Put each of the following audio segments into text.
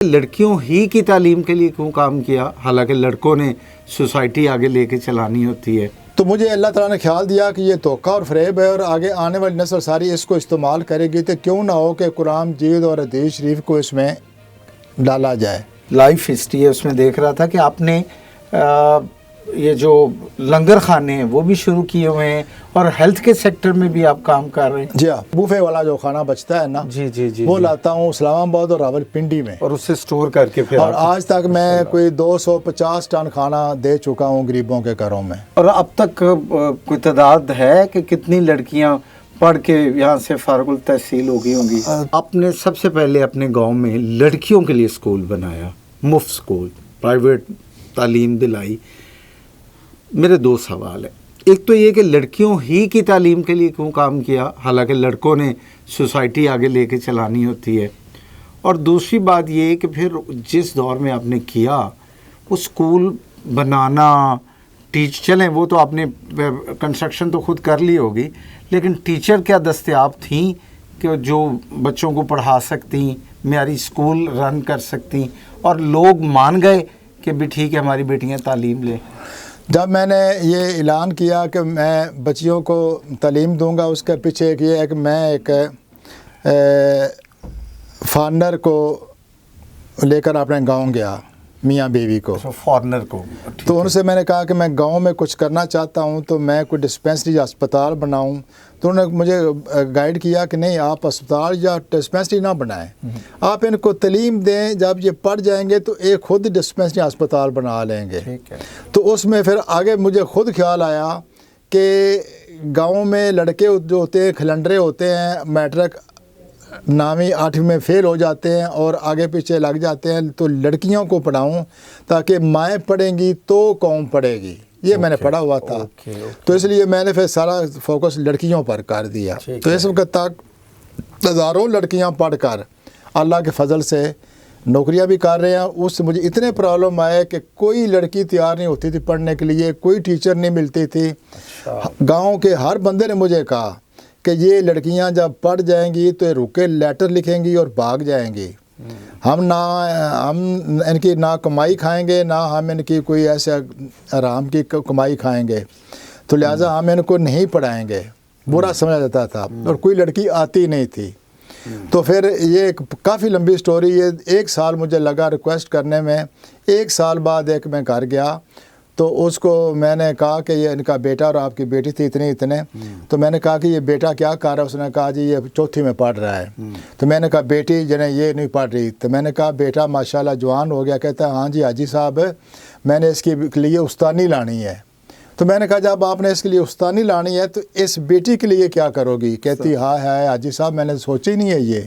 لڑکیوں ہی کی تعلیم کے لیے کیوں کام کیا حالانکہ لڑکوں نے سوسائٹی آگے لے کے چلانی ہوتی ہے؟ تو مجھے اللہ تعالیٰ نے خیال دیا کہ یہ دھوکہ اور فریب ہے اور آگے آنے والی نسل ساری اس کو استعمال کرے گی، تو کیوں نہ ہو کہ قرآن مجید اور حدیث شریف کو اس میں ڈالا جائے۔ لائف ہسٹری ہے، اس میں دیکھ رہا تھا کہ آپ نے یہ جو لنگر خانے ہیں وہ بھی شروع کیے ہوئے ہیں اور ہیلتھ کے سیکٹر میں بھی آپ کام کر رہے ہیں۔ جی ہاں، بوفے والا جو کھانا بچتا ہے نا، جی وہ لاتا ہوں اسلام آباد اور راولپنڈی میں، اور اسے سٹور کر کے پھر اور آج تک میں کوئی 250 ٹن کھانا دے چکا ہوں غریبوں کے گھروں میں۔ اور اب تک کوئی تعداد ہے کہ کتنی لڑکیاں پڑھ کے یہاں سے فارغ التحصیل ہو گئی ہوں گی؟ آپ نے سب سے پہلے اپنے گاؤں میں لڑکیوں کے لیے اسکول بنایا، مفت اسکول، پرائیویٹ تعلیم دلائی۔ میرے دو سوال ہیں، ایک تو یہ کہ لڑکیوں ہی کی تعلیم کے لیے کیوں کام کیا حالانکہ لڑکوں نے سوسائٹی آگے لے کے چلانی ہوتی ہے، اور دوسری بات یہ کہ پھر جس دور میں آپ نے کیا وہ اسکول بنانا چلیں وہ تو آپ نے کنسٹرکشن تو خود کر لی ہوگی، لیکن ٹیچر کیا دستیاب تھیں کہ جو بچوں کو پڑھا سکتی، معیاری اسکول رن کر سکتی، اور لوگ مان گئے کہ بھی ٹھیک ہے ہماری بیٹیاں تعلیم لیں؟ جب میں نے یہ اعلان کیا کہ میں بچیوں کو تعلیم دوں گا، اس کے پیچھے ایک یہ ہے کہ میں ایک فارنر کو لے کر اپنے گاؤں گیا، میاں بیوی کو، فارنر کو، تو ان سے میں نے کہا کہ میں گاؤں میں کچھ کرنا چاہتا ہوں، تو میں کوئی ڈسپینسری یا اسپتال بناؤں۔ تو انہوں نے مجھے گائیڈ کیا کہ نہیں، آپ اسپتال یا ڈسپینسری نہ بنائیں، آپ ان کو تعلیم دیں، جب یہ پڑھ جائیں گے تو ایک خود ڈسپینسری اسپتال بنا لیں گے۔ تو اس میں پھر آگے مجھے خود خیال آیا کہ گاؤں میں لڑکے جو ہوتے ہیں کھلنڈرے ہوتے ہیں، میٹرک نامی 8ویں میں فیل ہو جاتے ہیں اور آگے پیچھے لگ جاتے ہیں، تو لڑکیوں کو پڑھاؤں تاکہ مائیں پڑھیں گی تو قوم پڑھے گی، یہ میں نے پڑھا ہوا تھا۔ تو اس لیے میں نے پھر سارا فوکس لڑکیوں پر کر دیا۔ تو اس وقت تک ہزاروں لڑکیاں پڑھ کر اللہ کے فضل سے نوکریاں بھی کر رہے ہیں۔ اس سے مجھے اتنے پرابلم آئے کہ کوئی لڑکی تیار نہیں ہوتی تھی پڑھنے کے لیے، کوئی ٹیچر نہیں ملتی تھی۔ گاؤں کے ہر بندے نے مجھے کہا کہ یہ لڑکیاں جب پڑھ جائیں گی تو رکے لیٹر لکھیں گی اور بھاگ جائیں گی، ہم ان کی نہ کمائی کھائیں گے، نہ ہم ان کی کوئی ایسے آرام کی کمائی کھائیں گے، تو لہٰذا ہم ان کو نہیں پڑھائیں گے۔ برا سمجھا جاتا تھا اور کوئی لڑکی آتی نہیں تھی۔ تو پھر یہ ایک کافی لمبی سٹوری، یہ 1 سال مجھے لگا ریکویسٹ کرنے میں۔ 1 سال بعد ایک میں گھر گیا تو اس کو میں نے کہا کہ یہ ان کا بیٹا اور آپ کی بیٹی تھی اتنے، تو میں نے کہا کہ یہ بیٹا کیا کر رہا ہے؟ اس نے کہا جی یہ 4تھی میں پڑھ رہا ہے۔ تو میں نے کہا بیٹی جنہیں یہ نہیں پڑھ رہی؟ تو میں نے کہا بیٹا ماشاءاللہ جوان ہو گیا۔ کہتا ہے ہاں جی حاجی صاحب میں نے اس کے لیے استانی لانی ہے۔ تو میں نے کہا جب آپ نے اس کے لیے استانی لانی ہے تو اس بیٹی کے لیے کیا کرو گی؟ کہتی ہاں ہے حاجی صاحب میں نے سوچی نہیں ہے یہ،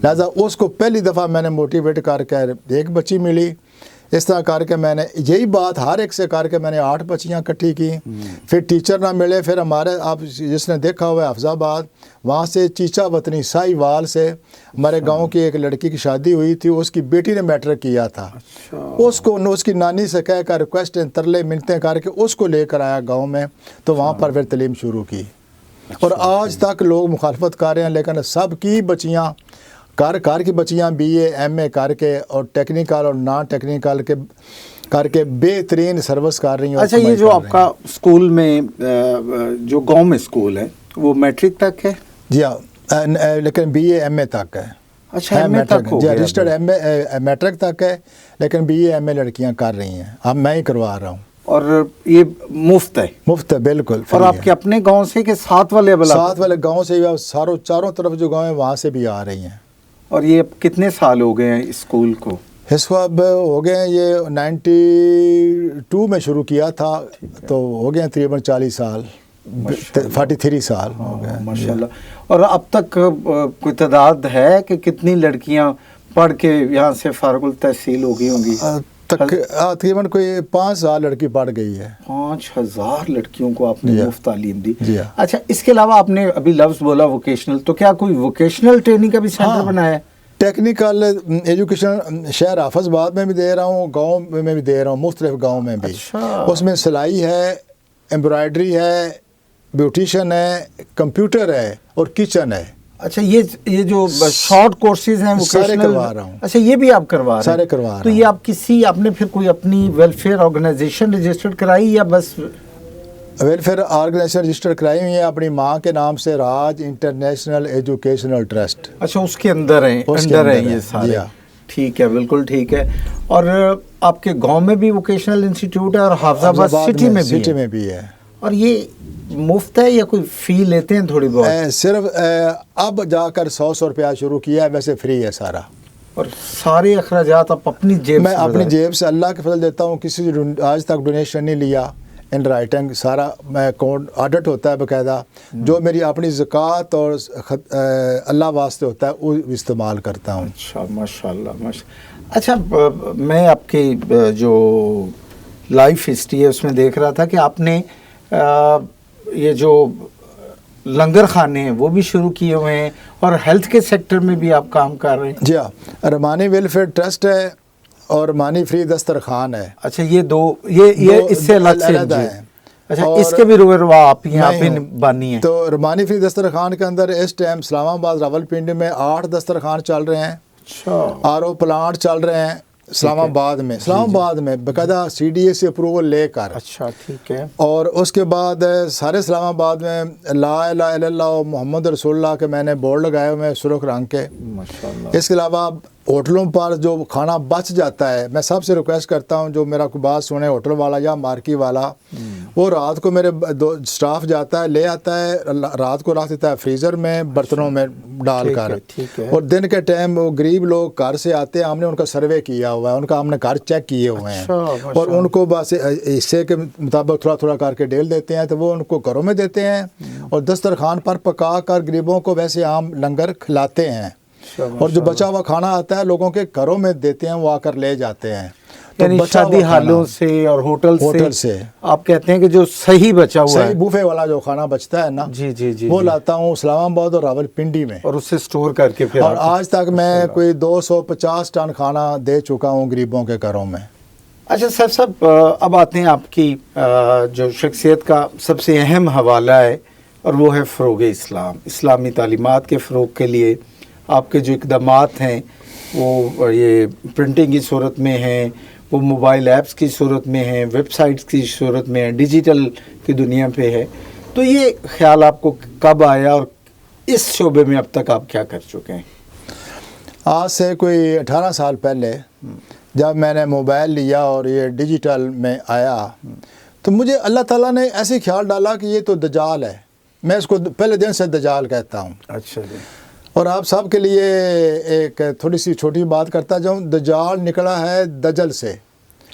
لہٰذا اس کو پہلی دفعہ میں نے موٹیویٹ کر کے ایک بچی ملی۔ اس طرح کر کے میں نے یہی بات ہر ایک سے کر کے میں نے 8 بچیاں اکٹھی کی۔ پھر ٹیچر نہ ملے، پھر ہمارے آپ جس نے دیکھا ہوا ہے حفظ آباد، وہاں سے چیچا وطنی سائی وال سے ہمارے گاؤں کی ایک لڑکی کی شادی ہوئی تھی، اس کی بیٹی نے میٹرک کیا تھا، اس کو اس کی نانی سے کہہ کر ریکویسٹ ترلے منتیں کر کے اس کو لے کر آیا گاؤں میں، تو وہاں پر پھر تعلیم شروع کی۔ اور آج تک لوگ مخالفت کر رہے ہیں، لیکن سب کی بچیاں کار کی بچیاں BA MA کر کے اور ٹیکنیکل اور نان ٹیکنیکل کے کر کے بہترین سروس کر رہی ہیں۔ اچھا، یہ جو آپ کا اسکول میں جو گاؤں میں اسکول ہے وہ میٹرک تک ہے؟ جی ہاں، لیکن BA MA تک ہے۔ اچھا، MA تک ہو گیا؟ جی رجسٹرڈ MA میٹرک تک ہے، لیکن BA MA لڑکیاں کر رہی ہیں، اب میں ہی کروا رہا ہوں۔ اور یہ مفت ہے؟ مفت ہے بالکل۔ اور آپ کے اپنے گاؤں سے کہ ساتھ والے گاؤں سے چاروں طرف جو گاؤں ہیں وہاں سے بھی آ رہی ہیں۔ اور یہ کتنے سال ہو گئے ہیں اسکول کو؟ اس وقت ہو گئے ہیں، یہ 92 میں شروع کیا تھا، تو ہو گئے ہیں تقریباً 40 سال، 43 سال ہو گئے ماشاءاللہ۔ اور اب تک کوئی تعداد ہے کہ کتنی لڑکیاں پڑھ کے یہاں سے فارغ التحصیل ہو گئی ہوں گی؟ تقریباً کوئی 5000 لڑکی پڑھ گئی ہے۔ 5000 لڑکیوں کو آپ نے مفت تعلیم دی؟ جی۔ اچھا، اس کے علاوہ آپ نے ابھی لفظ بولا ووکیشنل، تو کیا کوئی ووکیشنل ٹریننگ کا بھی سینٹر بنایا ہے؟ ٹیکنیکل ایجوکیشن شہر حافظ آباد میں بھی دے رہا ہوں، گاؤں میں بھی دے رہا ہوں، مختلف گاؤں میں بھی۔ اس میں سلائی ہے، ایمبرائڈری ہے، بیوٹیشن ہے، کمپیوٹر ہے اور کچن ہے۔ اچھا یہ جو شارٹ کورسز ہیں سارے کروا رہا ہوں. اچھا یہ بھی آپ کروا رہے ہیں؟ سارے کروا رہا تو یہ آپ نے پھر کوئی اپنی ویلفیئر آرگنائزیشن رجسٹرڈ کرائی یا بس؟ ویلفیئر آرگنائزیشن رجسٹر کرائی ہوئی ہے اپنی ماں کے نام سے، راج انٹرنیشنل ایجوکیشنل ٹرسٹ. اچھا اس کے اندر ہیں یہ سارے. ٹھیک ہے، بالکل ٹھیک ہے. اور آپ کے گاؤں میں بھی ووکیشنل انسٹیٹیوٹ ہے اور حافظ آباد سٹی میں بھی ہے. اور یہ مفت ہے یا کوئی فی لیتے ہیں تھوڑی بہت؟ صرف اب جا کر 100 روپیہ شروع کیا ہے، ویسے فری ہے سارا. اور سارے اخراجات آپ اپنی جیب میں اپنی جیب سے اللہ کے فضل دیتا ہوں، کسی سے آج تک ڈونیشن نہیں لیا. ان رائٹنگ سارا میں اکاؤنٹ آڈٹ ہوتا ہے باقاعدہ، جو میری اپنی زکوٰۃ اور اللہ واسطے ہوتا ہے وہ استعمال کرتا ہوں. اچھا ماشاء اللہ. اچھا میں آپ کی جو لائف ہسٹری ہے اس میں دیکھ رہا تھا کہ آپ نے یہ جو لنگر خانے ہیں وہ بھی شروع کیے ہوئے ہیں اور ہیلتھ کے سیکٹر میں بھی آپ کام کر رہے ہیں. جی ہاں، رحمانی ویلفیئر ٹرسٹ ہے اور رحمانی فری دسترخوان ہے. اچھا یہ اس سے الگ ہے. اچھا اس کے بھی روا آپ ہی بانی ہیں؟ تو رحمانی فری دسترخوان کے اندر اس ٹائم اسلام آباد راولپنڈی میں 8 دسترخوان چل رہے ہیں. اچھا RO پلانٹ چل رہے ہیں اسلام آباد میں باقاعدہ CDA سے اپروول لے کر. اچھا ٹھیک ہے. اور اس کے بعد سارے اسلام آباد میں لا الہ الا اللہ محمد رسول اللہ کے میں نے بورڈ لگائے ہوئے ہیں سرخ رنگ کے. ماشاءاللہ. اس کے علاوہ ہوٹلوں پر جو کھانا بچ جاتا ہے، میں سب سے ریکویسٹ کرتا ہوں جو میرا کوئی بات سنے، ہوٹل والا یا مارکی والا، وہ رات کو میرے سٹاف جاتا ہے، لے آتا ہے، رات کو رکھ دیتا ہے فریزر میں برتنوں میں ڈال کر. اور دن کے ٹائم وہ غریب لوگ گھر سے آتے ہیں، ہم نے ان کا سروے کیا ہوا ہے، ان کا ہم نے گھر چیک کیے ہوئے ہیں اور ان کو بس حصے کے مطابق تھوڑا تھوڑا کر کے ڈیل دیتے ہیں، تو وہ ان کو گھروں میں دیتے ہیں اور دسترخوان پر پکا کر غریبوں کو ویسے عام لنگر کھلاتے ہیں. اور جو بچا ہوا کھانا آتا ہے لوگوں کے گھروں میں دیتے ہیں، وہ آ کر لے جاتے ہیں. یعنی شادی حالوں سے اور ہوٹل سے آپ کہتے ہیں کہ جو صحیح بچا ہوا ہے، صحیح بوفے والا جو کھانا بچتا ہے نا، جی وہ لاتا ہوں اسلام آباد اور راولپنڈی میں اور اسے سٹور کر کے پھر. اور آج تک میں کوئی 250 ٹن کھانا دے چکا ہوں غریبوں کے گھروں میں. اچھا سر صاحب، اب آتے ہیں آپ کی جو شخصیت کا سب سے اہم حوالہ ہے اور وہ ہے فروغ اسلام. اسلامی تعلیمات کے فروغ کے لیے آپ کے جو اقدامات ہیں وہ یہ پرنٹنگ کی صورت میں ہیں، وہ موبائل ایپس کی صورت میں ہیں، ویب سائٹس کی صورت میں ہیں، ڈیجیٹل کی دنیا پہ ہے. تو یہ خیال آپ کو کب آیا اور اس شعبے میں اب تک آپ کیا کر چکے ہیں؟ آج سے کوئی 18 سال پہلے جب میں نے موبائل لیا اور یہ ڈیجیٹل میں آیا تو مجھے اللہ تعالیٰ نے ایسے خیال ڈالا کہ یہ تو دجال ہے. میں اس کو پہلے دن سے دجال کہتا ہوں. اچھا جی. اور آپ سب کے لیے ایک تھوڑی سی چھوٹی بات کرتا جاؤں. دجال نکلا ہے دجل سے.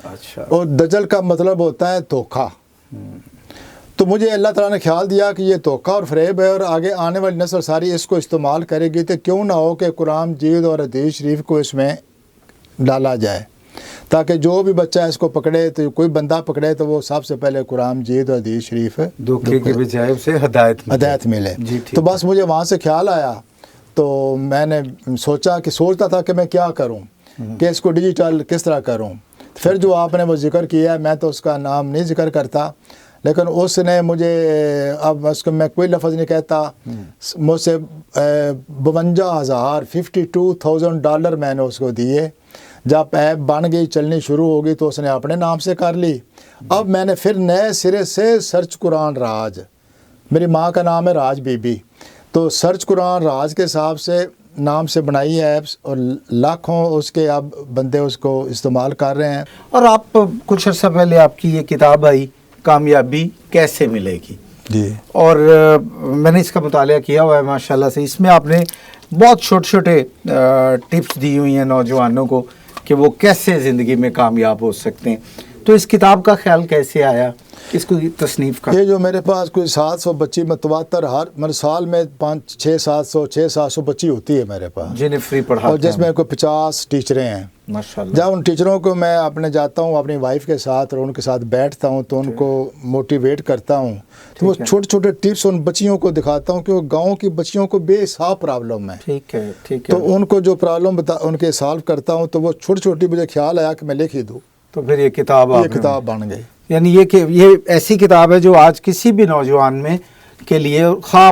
اچھا. اور دجل کا مطلب ہوتا ہے دھوکہ. تو مجھے اللہ تعالیٰ نے خیال دیا کہ یہ دھوکہ اور فریب ہے اور آگے آنے والی نسل ساری اس کو استعمال کرے گی، تو کیوں نہ ہو کہ قرآن مجید اور حدیث شریف کو اس میں ڈالا جائے تاکہ جو بھی بچہ اس کو پکڑے، تو کوئی بندہ پکڑے تو وہ سب سے پہلے قرآن مجید اور حدیث شریف دھوکے کے بجائے اسے ہدایت ملے. تو بس مجھے وہاں سے خیال آیا تو میں نے سوچتا تھا کہ میں کیا کروں، کہ اس کو ڈیجیٹل کس طرح کروں. پھر جو آپ نے وہ ذکر کیا ہے، میں تو اس کا نام نہیں ذکر کرتا، لیکن اس نے مجھے، اب اس کو میں کوئی لفظ نہیں کہتا، مجھ سے 52,000 $52,000 میں نے اس کو دیے. جب ایپ بن گئی چلنی شروع ہو گئی تو اس نے اپنے نام سے کر لی. اب میں نے پھر نئے سرے سے سرچ قرآن راج، میری ماں کا نام ہے راج بی بی، تو سرچ قرآن راج کے حساب سے نام سے بنائی ہے ایپس اور لاکھوں اس کے اب بندے اس کو استعمال کر رہے ہیں. اور آپ کچھ عرصہ پہلے آپ کی یہ کتاب آئی کامیابی کیسے ملے گی، جی، اور میں نے اس کا مطالعہ کیا ہوا ہے ماشاءاللہ سے. اس میں آپ نے بہت چھوٹے چھوٹے ٹپس دی ہوئی ہیں نوجوانوں کو کہ وہ کیسے زندگی میں کامیاب ہو سکتے ہیں. تو اس کتاب کا خیال کیسے آیا، اس کو تصنیف کا؟ یہ جو میرے پاس کوئی 700 بچی متواتر ہر سال میں 600-700 بچی ہوتی ہے میرے پاس، جنہیں فری پڑھاتے ہیں، اور جس میں کوئی 50 ٹیچریں ہیں ماشاءاللہ. جب ان ٹیچروں کو میں اپنے جاتا ہوں اپنی وائف کے ساتھ اور ان کے ساتھ بیٹھتا ہوں تو ان کو موٹیویٹ کرتا ہوں، تو وہ چھوٹے چھوٹے ٹپس ان بچیوں کو دکھاتا ہوں کہ وہ گاؤں کی بچیوں کو بے حساب پرابلم ہے. ٹھیک ہے. تو ان کو جو پرابلم ان کے سالو کرتا ہوں تو وہ چھوٹی چھوٹی مجھے خیال آیا کہ میں لکھ ہی دوں، تو پھر یہ کتاب بن گئی. یعنی یہ ایسی کتاب ہے جو آج کسی بھی نوجوان میں کے لیے، خواہ